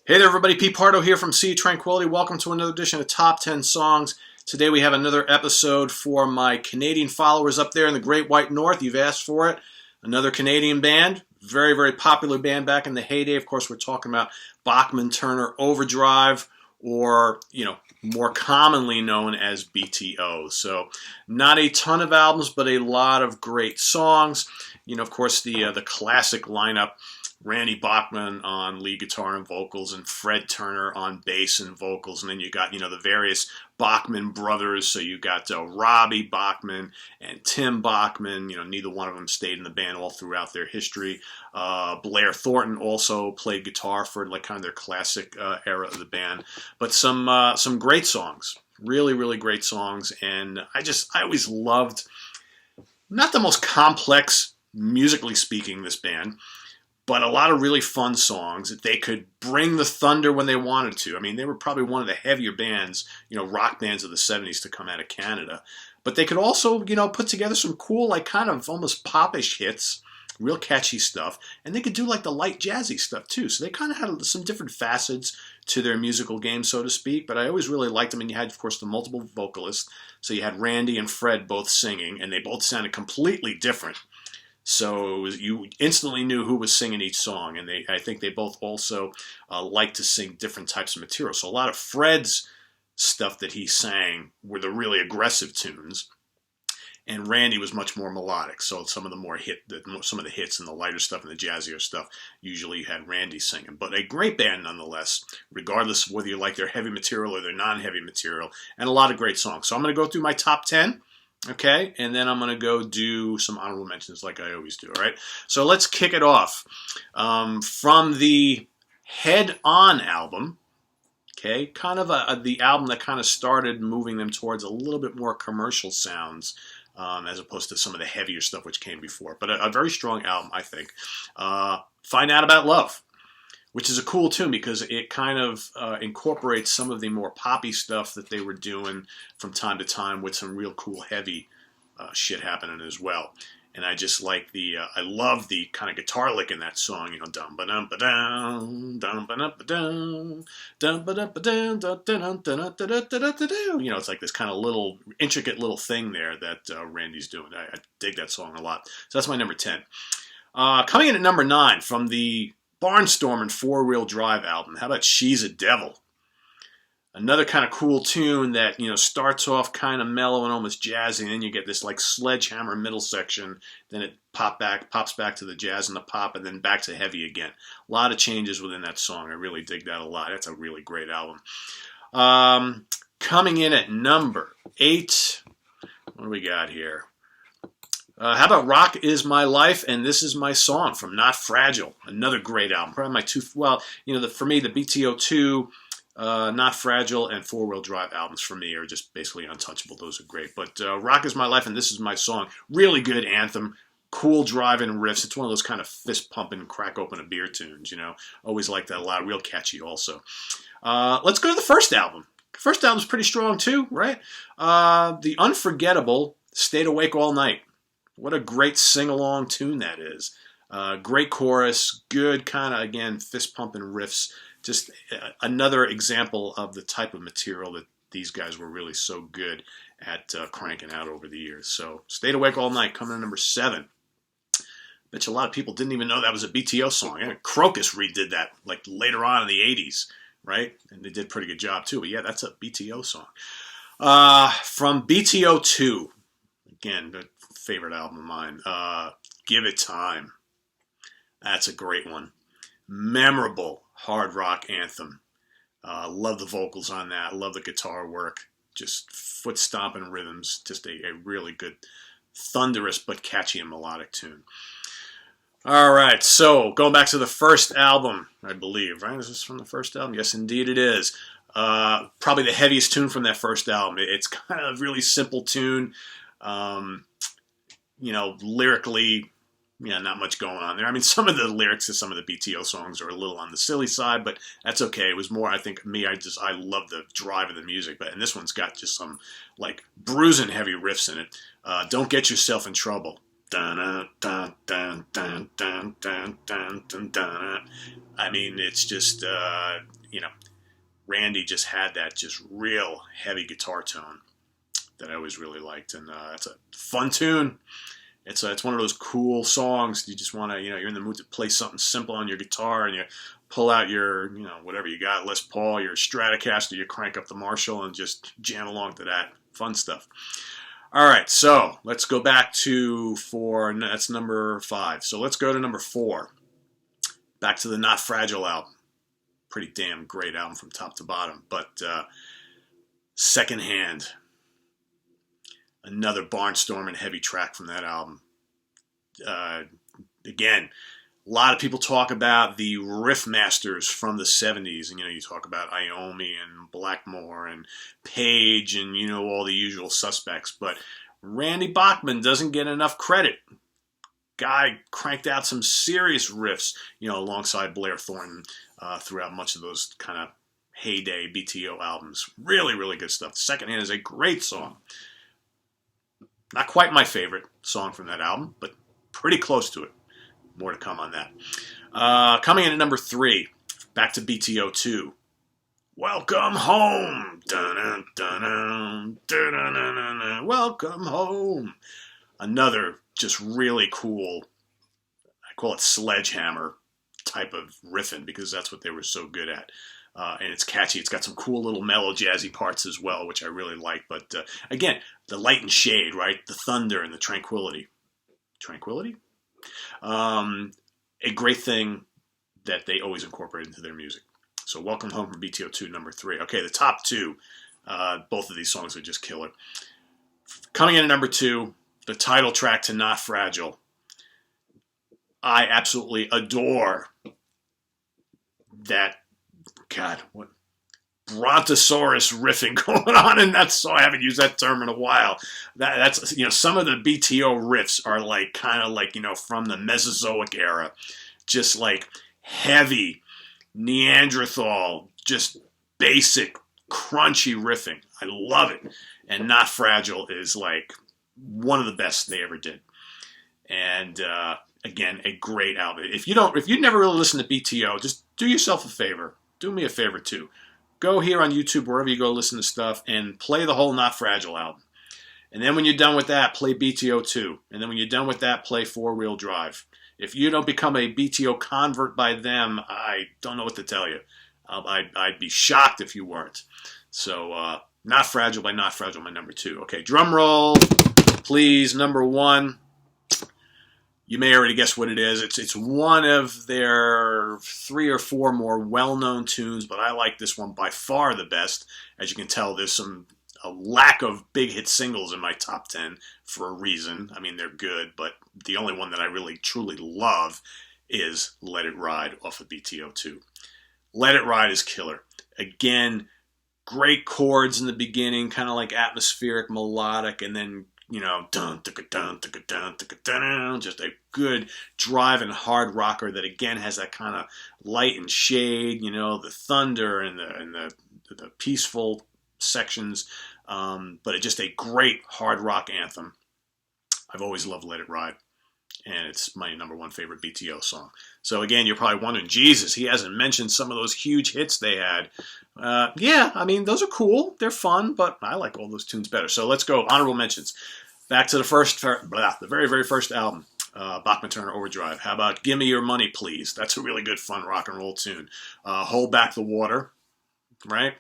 Hey there everybody, Pete Pardo here from Sea Tranquility. Welcome to another edition of Top 10 Songs. Today we have another episode for my Canadian followers up there in the Great White North. You've asked for it. Another Canadian band. Very, very popular band back in the heyday. Of course, we're talking about Bachman-Turner Overdrive, or, more commonly known as BTO. So not a ton of albums, but a lot of great songs. Of course, the classic lineup. Randy Bachman on lead guitar and vocals, and Fred Turner on bass and vocals. And then you got, the various Bachman brothers. So you got Robbie Bachman and Tim Bachman. Neither one of them stayed in the band all throughout their history. Blair Thornton also played guitar for kind of their classic era of the band. But some great songs, really, really great songs. And I always loved, not the most complex, musically speaking, this band, but a lot of really fun songs that they could bring the thunder when they wanted to. I mean, they were probably one of the heavier bands, rock bands of the 70s to come out of Canada. But they could also, put together some cool, kind of almost popish hits, real catchy stuff. And they could do the light jazzy stuff too. So they kind of had some different facets to their musical game, so to speak. But I always really liked them. And you had, of course, the multiple vocalists. So you had Randy and Fred both singing, and they both sounded completely different. So you instantly knew who was singing each song, and I think they both also liked to sing different types of material. So a lot of Fred's stuff that he sang were the really aggressive tunes, and Randy was much more melodic. So some of the hits and the lighter stuff and the jazzier stuff usually you had Randy singing. But a great band nonetheless, regardless of whether you like their heavy material or their non-heavy material, and a lot of great songs. So I'm going to go through my top 10. Okay, and then I'm going to go do some honorable mentions like I always do, all right? So let's kick it off. From the Head On album, okay, kind of the album that kind of started moving them towards a little bit more commercial sounds, as opposed to some of the heavier stuff which came before. But a very strong album, I think. Find Out About Love, which is a cool tune because it kind of incorporates some of the more poppy stuff that they were doing from time to time with some real cool heavy shit happening as well. And I just like I love the kind of guitar lick in that song, dum ba dum ba dum, dum ba dum ba dum, dum ba dum ba dum, dum dum dum dum dum. It's like this kind of little intricate little thing there that Randy's doing. I dig that song a lot. So that's my number 10. Coming in at number 9 from the Barnstorming 4-Wheel-Drive album. How about She's a Devil? Another kind of cool tune that, starts off kind of mellow and almost jazzy, and then you get this Sledgehammer middle section, then it pops back to the jazz and the pop, and then back to heavy again. A lot of changes within that song. I really dig that a lot. That's a really great album. Coming in at number 8, what do we got here? How about Rock Is My Life and This Is My Song from Not Fragile? Another great album. Probably my two, for me, the BTO 2, Not Fragile, and 4-Wheel-Drive albums for me are just basically untouchable. Those are great. But Rock Is My Life and This Is My Song, really good anthem. Cool driving riffs. It's one of those kind of fist-pumping, crack-open-a-beer tunes, Always like that a lot. Real catchy also. Let's go to the first album. First album's pretty strong too, right? The unforgettable Stayed Awake All Night. What a great sing-along tune that is. Great chorus, good kind of, again, fist-pumping riffs. Just another example of the type of material that these guys were really so good at cranking out over the years. So, Stayed Awake All Night, coming in number 7. Bet you a lot of people didn't even know that was a BTO song. And Crocus redid that, later on in the 80s, right? And they did a pretty good job, too. But yeah, that's a BTO song. From BTO 2, again, the favorite album of mine, Give It Time. That's a great one. Memorable hard rock anthem. Love the vocals on that. Love the guitar work. Just foot stomping rhythms. Just a really good, thunderous but catchy and melodic tune. All right, so going back to the first album, I believe, right? Is this from the first album? Yes, indeed it is. Probably the heaviest tune from that first album. It's kind of a really simple tune. Lyrically, not much going on there. I mean, some of the lyrics to some of the BTO songs are a little on the silly side, but that's okay. It was more, I think, I love the drive of the music, and this one's got just some, bruising heavy riffs in it. Don't Get Yourself in Trouble. Dun, dun, dun, dun, dun, dun, dun, dun, dun. I mean, it's just, you know, Randy just had that just real heavy guitar tone that I always really liked. And it's a fun tune. It's one of those cool songs. You just want to, you're in the mood to play something simple on your guitar and you pull out your, whatever you got, Les Paul, your Stratocaster, you crank up the Marshall and just jam along to that. Fun stuff. All right, so let's go back to that's number 5. So let's go to number 4. Back to the Not Fragile album. Pretty damn great album from top to bottom. But Secondhand, another barnstorming heavy track from that album. Again, a lot of people talk about the riff masters from the 70s. And, you talk about Iommi and Blackmore and Page and, all the usual suspects. But Randy Bachman doesn't get enough credit. Guy cranked out some serious riffs, alongside Blair Thornton throughout much of those kind of heyday BTO albums. Really, really good stuff. Secondhand is a great song. Not quite my favorite song from that album, but pretty close to it. More to come on that. Coming in at number 3, back to BTO 2. Welcome home. Dun-dun, dun-dun, dun-dun-dun-dun. Welcome home. Another just really cool, I call it sledgehammer type of riffing because that's what they were so good at. And it's catchy. It's got some cool little mellow jazzy parts as well, which I really like. But again, the light and shade, right? The thunder and the tranquility. Tranquility? A great thing that they always incorporate into their music. So Welcome Home from BTO 2, number 3. Okay, the top 2, both of these songs are just killer. Coming in at number 2, the title track to Not Fragile. I absolutely adore that, God, what brontosaurus riffing going on in that song. I haven't used that term in a while. That's some of the BTO riffs are like kind of like from the Mesozoic era, just like heavy Neanderthal, just basic crunchy riffing. I love it. And Not Fragile is like one of the best they ever did. And again, a great album. If you never really listened to BTO, just do yourself a favor. Do me a favor too. Go here on YouTube, wherever you go listen to stuff, and play the whole Not Fragile album. And then when you're done with that, play BTO 2. And then when you're done with that, play Four-Wheel Drive. If you don't become a BTO convert by them, I don't know what to tell you. I'd be shocked if you weren't. So, Not Fragile by Not Fragile, my number 2. Okay, drum roll, please. Number 1. You may already guess what it is. It's one of their 3 or 4 more well-known tunes, but I like this one by far the best. As you can tell, there's a lack of big hit singles in my top 10 for a reason. I mean, they're good, but the only one that I really truly love is Let It Ride off of BTO 2. Let It Ride is killer. Again, great chords in the beginning, kind of like atmospheric, melodic, and then dun, dun, dun, dun, dun, dun, just a good driving hard rocker that again has that kind of light and shade, the thunder and the peaceful sections, but it's just a great hard rock anthem. I've always loved Let It Ride, and it's my number 1 favorite BTO song. So again, you're probably wondering, Jesus, he hasn't mentioned some of those huge hits they had. Yeah, I mean, those are cool. They're fun, but I like all those tunes better. So let's go. Honorable mentions. Back to the very, very first album, Bachman-Turner Overdrive. How about Give Me Your Money, Please? That's a really good, fun rock and roll tune. Hold Back the Water, right?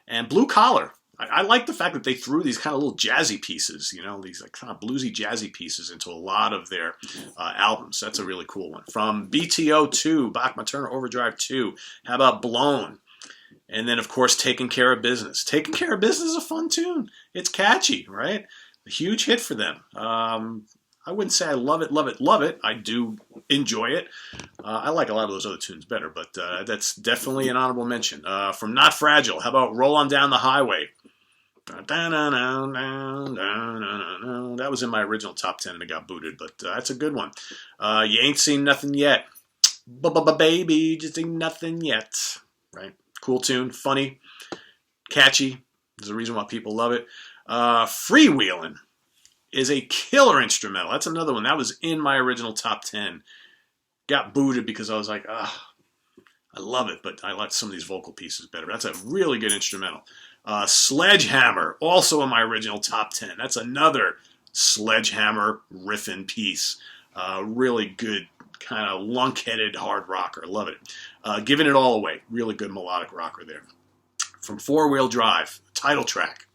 And Blue Collar. I like the fact that they threw these kind of little jazzy pieces, these like kind of bluesy jazzy pieces into a lot of their albums. That's a really cool one. From BTO 2, Bachman-Turner Overdrive 2, how about Blown? And then, of course, Taking Care of Business. Taking Care of Business is a fun tune. It's catchy, right? A huge hit for them. I wouldn't say I love it, love it, love it. I do enjoy it. I like a lot of those other tunes better, but that's definitely an honorable mention. From Not Fragile, how about Roll On Down the Highway? That was in my original top 10 and it got booted, but that's a good one. You Ain't Seen Nothing Yet. Baby, just ain't nothing yet. Right? Cool tune, funny, catchy. There's a reason why people love it. Freewheeling is a killer instrumental. That's another one. That was in my original top 10. Got booted because I was like, ah, I love it, but I like some of these vocal pieces better. That's a really good instrumental. Sledgehammer, also in my original top 10. That's another Sledgehammer riffing piece. Really good, kind of lunk-headed hard rocker. Love it. Giving It All Away. Really good melodic rocker there. From Four-Wheel Drive, title track.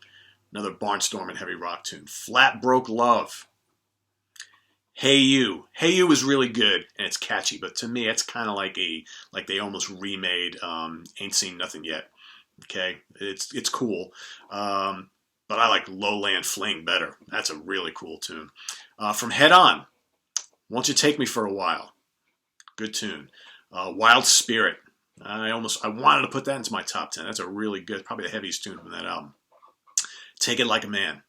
Another barnstorming heavy rock tune. Flat Broke Love. Hey You. Hey You is really good, and it's catchy, but to me, it's kind of like they almost remade Ain't Seen Nothing Yet. Okay? It's cool. But I like Lowland Fling better. That's a really cool tune. From Head On, Won't You Take Me for a While? Good tune. Wild Spirit. I wanted to put that into my top 10. That's a really good, probably the heaviest tune from that album. Take It Like a Man.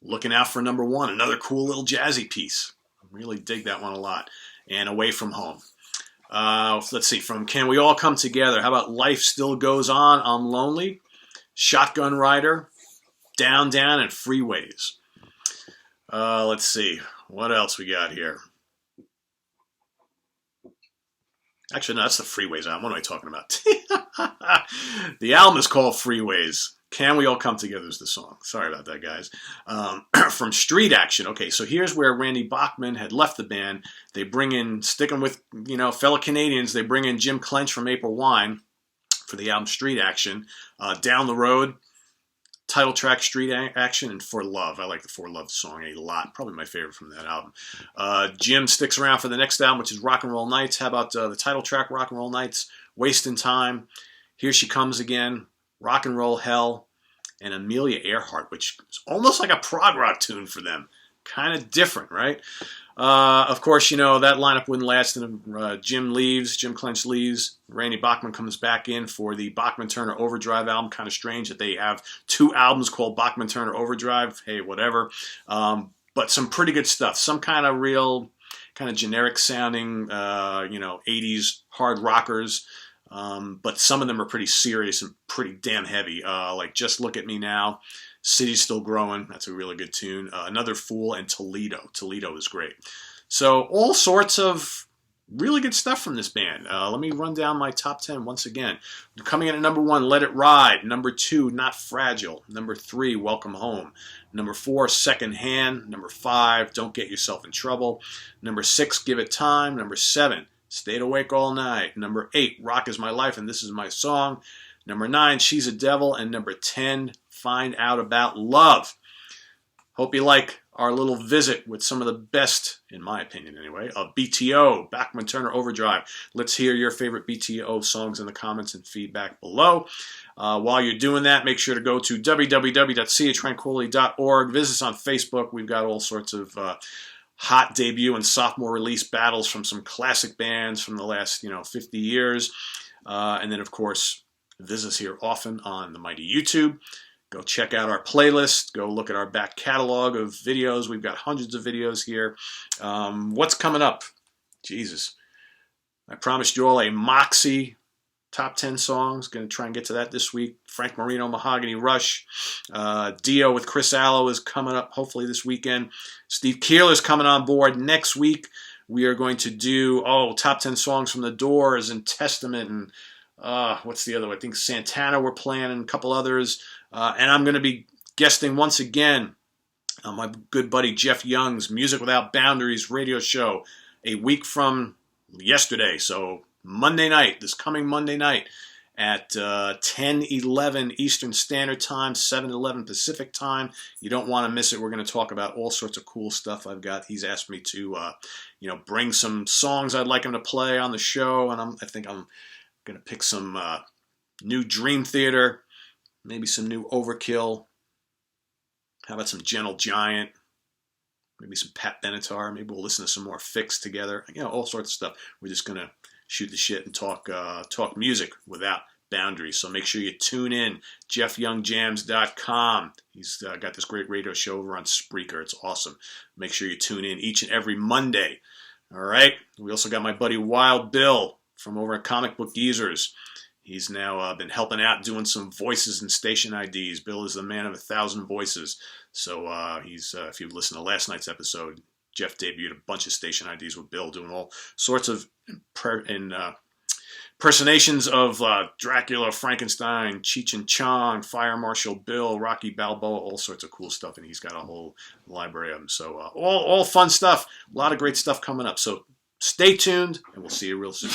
Looking Out for Number One, another cool little jazzy piece. Really dig that one a lot. And Away From Home. Let's see, from Can We All Come Together? How about Life Still Goes On, I'm Lonely? Shotgun Rider, Down, Down, and Freeways. Let's see, what else we got here? Actually, no, that's the Freeways album. What am I talking about? The album is called Freeways. Can We All Come Together is the song. Sorry about that, guys. From Street Action. Okay, so here's where Randy Bachman had left the band. They bring in, sticking with, fellow Canadians, they bring in Jim Clench from April Wine for the album Street Action. Down the Road, title track Street Action, and For Love. I like the For Love song a lot. Probably my favorite from that album. Jim sticks around for the next album, which is Rock and Roll Nights. How about the title track Rock and Roll Nights, Wasting Time, Here She Comes Again, Rock and Roll Hell, and Amelia Earhart, which is almost like a prog rock tune for them. Kind of different, right? Of course, that lineup wouldn't last. And Jim Clench leaves. Randy Bachman comes back in for the Bachman-Turner Overdrive album. Kind of strange that they have two albums called Bachman-Turner Overdrive. Hey, whatever. But some pretty good stuff. Some kind of real, kind of generic sounding, 80s hard rockers. But some of them are pretty serious and pretty damn heavy. Like Just Look at Me Now, City's Still Growing. That's a really good tune. Another Fool, and Toledo. Toledo is great. So all sorts of really good stuff from this band. Let me run down my top 10 once again. Coming in at number 1, Let It Ride. Number 2, Not Fragile. Number 3, Welcome Home. Number 4, Second Hand. Number 5, Don't Get Yourself in Trouble. Number 6, Give It Time. Number 7, Stayed Awake All Night. Number 8, Rock Is My Life and This Is My Song. Number 9, She's a Devil. And number 10, Find Out About Love. Hope you like our little visit with some of the best, in my opinion anyway, of BTO, Bachman-Turner Overdrive. Let's hear your favorite BTO songs in the comments and feedback below. While you're doing that, make sure to go to www.seatranquility.org. Visit us on Facebook. We've got all sorts of hot debut and sophomore release battles from some classic bands from the last 50 years. And then, of course, visit us here often on the mighty YouTube. Go check out our playlist. Go look at our back catalog of videos. We've got hundreds of videos here. What's coming up? Jesus. I promised you all a Moxie top 10 songs. Going to try and get to that this week. Frank Marino, Mahogany Rush. Dio with Chris Allo is coming up hopefully this weekend. Steve Keeler's coming on board next week. We are going to do, top 10 songs from The Doors and Testament and what's the other one? I think Santana we're playing and a couple others. And I'm going to be guesting once again on my good buddy Jeff Young's Music Without Boundaries radio show a week from yesterday. So Monday night, this coming Monday night at 10:11 Eastern Standard Time, 7:11 Pacific Time. You don't want to miss it. We're going to talk about all sorts of cool stuff I've got. He's asked me to, bring some songs I'd like him to play on the show. And I think I'm going to pick some new Dream Theater. Maybe some new Overkill. How about some Gentle Giant? Maybe some Pat Benatar. Maybe we'll listen to some more Fix together. All sorts of stuff. We're just going to shoot the shit and talk music without boundaries. So make sure you tune in. JeffYoungJams.com. He's got this great radio show over on Spreaker. It's awesome. Make sure you tune in each and every Monday. All right? We also got my buddy Wild Bill from over at Comic Book Geezers. He's now been helping out doing some voices and station IDs. Bill is the man of 1,000 voices. So he's if you listen to last night's episode, Jeff debuted a bunch of station IDs with Bill, doing all sorts of impersonations of Dracula, Frankenstein, Cheech and Chong, Fire Marshal Bill, Rocky Balboa, all sorts of cool stuff. And he's got a whole library of them. So all fun stuff. A lot of great stuff coming up. So stay tuned, and we'll see you real soon.